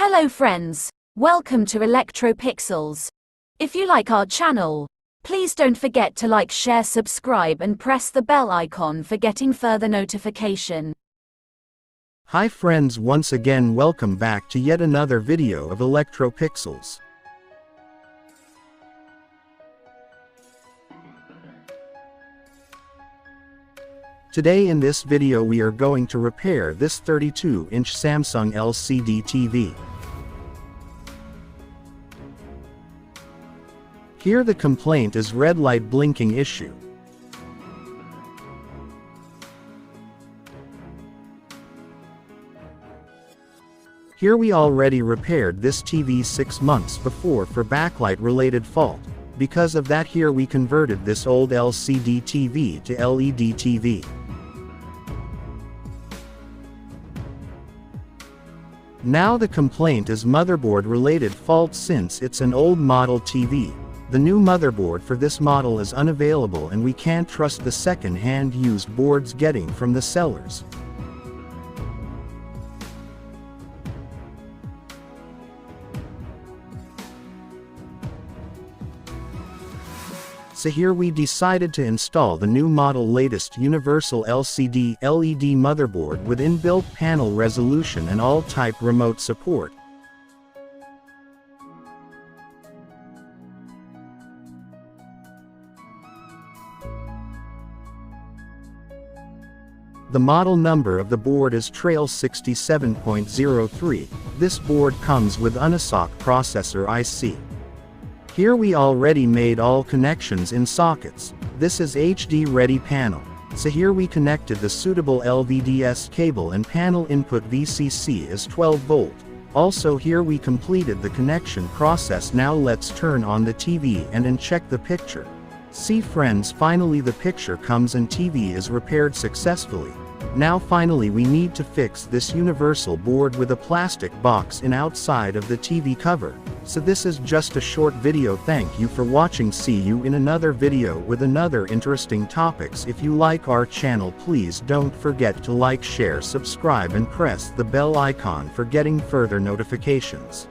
Hello friends, welcome to Electropixels. If you like our channel, please don't forget to like, share, subscribe and press the bell icon for getting further notification. Hi friends, once again welcome back to yet another video of Electropixels. Today in this video we are going to repair this 32-inch Samsung LCD TV. Here the complaint is red light blinking issue. Here we already repaired this TV 6 months before for backlight related fault. Because of that, here we converted this old LCD TV to LED TV. Now the complaint is motherboard related fault since it's an old model TV. The new motherboard for this model is unavailable and we can't trust the second-hand used boards getting from the sellers. So here we decided to install the new model latest Universal LCD LED motherboard with inbuilt panel resolution and all type remote support. The model number of the board is T.R67.03. This board comes with UNISOC processor IC. Here we already made all connections in sockets. This is HD ready panel. So here we connected the suitable LVDS cable and panel input VCC is 12 volt. Also here we completed the connection process. Now let's turn on the TV and check the picture. See friends, finally the picture comes and TV is repaired successfully. Now finally we need to fix this universal board with a plastic box in outside of the TV cover. So this is just a short video. Thank you for watching. See you in another video with another interesting topics. If you like our channel, please don't forget to like, share, subscribe and press the bell icon for getting further notifications.